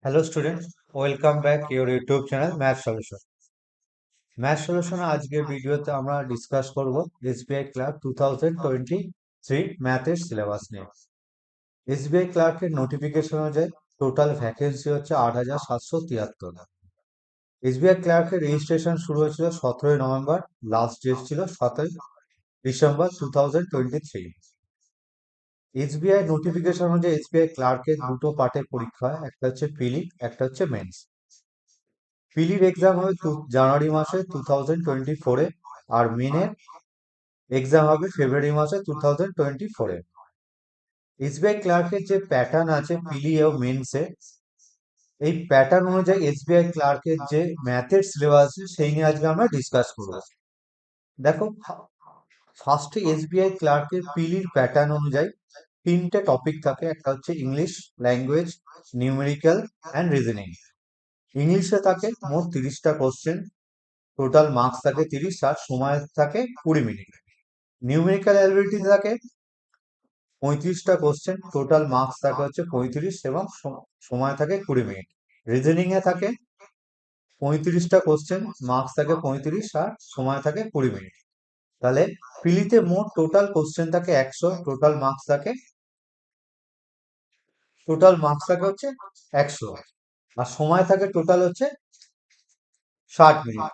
Hello students, welcome back your YouTube channel Math Solution. Math Solution আজকের ভিডিওতে আমরা discuss করব SBI Clerk 2023 ম্যাথের সিলেবাস নিয়ে। SBI ক্লার্কের নোটিফিকেশন অনুযায়ী টোটাল ভ্যাকেন্সি হচ্ছে 8,773। SBI ক্লার্কের রেজিস্ট্রেশন শুরু হয়েছিল 17 নভেম্বর, লাস্ট ডেট ছিল 17 ডিসেম্বর 2023। এসবিআই নোটিফিকেশন অনুযায়ী এসবিআই ক্লার্কের দুটো পার্টের পরীক্ষা হয়, একটা হচ্ছে প্রিলি, একটা হচ্ছে মেন্স। প্রিলির এক্সাম হবে জানুয়ারি মাসে 2024-এ, আর মেনের এক্সাম হবে ফেব্রুয়ারি মাসে 2024-এ। এসবিআই ক্লার্কের যে প্যাটার্ন আছে প্রিলি ও মেন্সে, এই প্যাটার্ন অনুযায়ী এসবিআই ক্লার্কের যে ম্যাথের সিলেবাস আছে সেই নিয়ে আজকে আমরা ডিসকাস করব। দেখো, ফার্স্টে এসবিআই ক্লার্কের প্রিলির প্যাটার্ন অনুযায়ী তিনটে টপিক থাকে। একটা হচ্ছে English language, numerical and reasoning. ইংলিশে থাকে মোট 30টা কোশ্চেন, টোটাল মার্কস থাকে 30 আর সময় থাকে 20 মিনিট। নিউমেরিক্যাল অ্যাবিলিটি থাকে 35টা কোশ্চেন, টোটাল মার্কস থাকে হচ্ছে 35 এবং সময় থাকে 20 মিনিট। রিজনিং এ থাকে 35টা কোশ্চেন, মার্কস থাকে 35 আর সময় থাকে 20 মিনিট। তাহলে প্রিলিতে মোট টোটাল কোশ্চেন থাকে 100, টোটাল মার্কস থাকে হচ্ছে 100 আর সময় থাকে টোটাল হচ্ছে 60 মিনিট।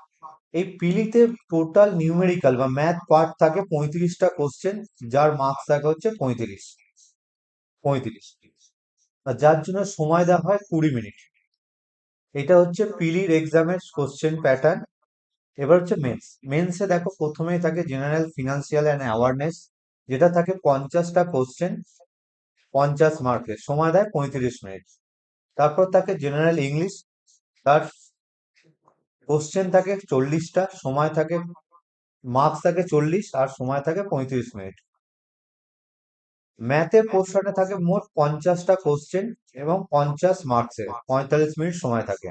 এই প্রিলিতে টোটাল নিউমেরিক্যাল বা ম্যাথ পার্ট থাকে 35টা কোশ্চেন, যার মার্কস থাকে হচ্ছে 35 আর যার জন্য সময় দেওয়া হয় 20 মিনিট। এটা হচ্ছে প্রিলির এক্সামের কোশ্চেন প্যাটার্ন। এবার হচ্ছে মেন্সে দেখো, প্রথমেই থাকে জেনারেল ফিনান্সিয়াল অ্যান্ড অ্যাওয়ারনেস, যেটা থাকে 50টা কোশ্চেন, 50 মার্কের, সময় দেয় 35 মিনিট। তারপর থাকে জেনারেল ইংলিশ, তার কোশ্চেন থাকে 40টা, সময় থাকে, মার্কস থাকে 40 আর সময় থাকে 35 মিনিট। ম্যাথের পোর্শনে থাকে মোট 50টা কোশ্চেন এবং 50 মার্কসের, 45 মিনিট সময় থাকে।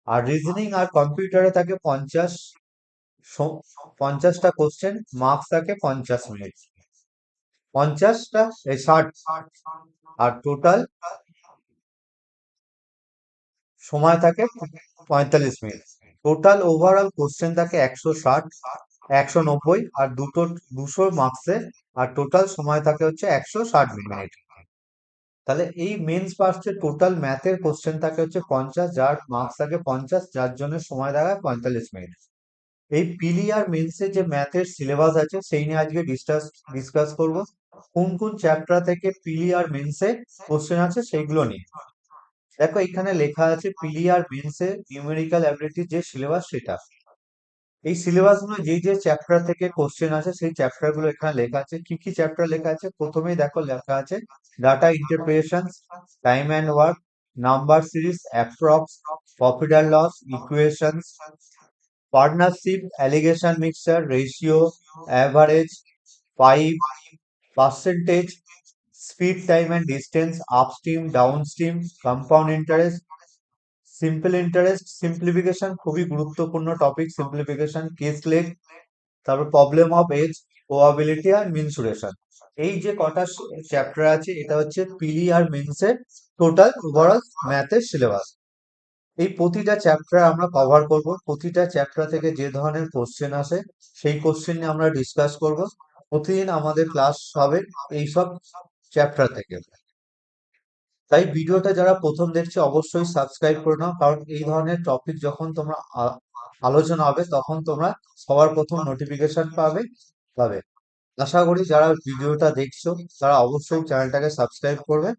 আর রিজনিং আর কম্পিউটারে থাকে 50টা কোশ্চেন, মার্কস থাকে 50 মিনিট, 60 আর টোটাল সময় থাকে 45 মিনিট। টোটাল ওভারঅল কোশ্চেন থাকে 160, 190 আর 200 মার্কসের, আর টোটাল সময় থাকে হচ্ছে 160 মিনিট। তাহলে এই মেন্স পার্টে টোটাল ম্যাথের কোশ্চেন থাকে হচ্ছে 50, যার মার্কস থাকে 50, যার জন্য সময় দাঁড়ায় 45 মিনিট। এই প্রিলি আর মেন্সের যে ম্যাথের সিলেবাস আছে সেই নিয়ে আজকে ডিসকাস করব। কোন কোন চ্যাপ্টার থেকে প্রিলি আর মেন্সে কোশ্চেন আছে সেইগুলো নিয়ে। দেখো, এখানে লেখা আছে প্রিলি আর মেন্সে নিউমেরিক্যাল অ্যাবিলিটি যে সিলেবাস সেটা। এই সিলেবাস গুলো যে যে চ্যাপ্টার থেকে কোশ্চেন আছে সেই চ্যাপ্টার গুলো এখানে লেখা আছে। কি কি চ্যাপ্টার লেখা আছে? প্রথমেই দেখো লেখা আছে data interpretation, time and work, number series, approx, profit and loss, equations, partnership, alligation mixture, ratio, average, pipe, percentage, speed, time and distance, upstream, downstream, compound interest, simple interest, simplification, খুবই গুরুত্বপূর্ণ topic simplification, caselet, তারপর problem of age, probability আর mensuration. এই যে কটা chapter আছে এটা হচ্ছে প্রিলি আর মেন্সের টোটাল ওভারঅল ম্যাথের সিলেবাস। এই প্রতিটা চ্যাপ্টার আমরা কভার করব, প্রতিটা চ্যাপ্টার থেকে যে ধরনের কোশ্চেন আসে সেই কোশ্চেন নিয়ে আমরা ডিসকাস করব। প্রতিদিন আমাদের ক্লাস হবে এইসব চ্যাপ্টার থেকে। তাই ভিডিওটা যারা প্রথম দেখছে অবশ্যই সাবস্ক্রাইব করে নাও, কারণ এই ধরনের টপিক যখন তোমরা আলোচনা হবে তখন তোমরা সবার প্রথম নোটিফিকেশন পাবে। আশা করি যারা ভিডিওটা দেখছো তারা অবশ্যই চ্যানেলটাকে সাবস্ক্রাইব করবে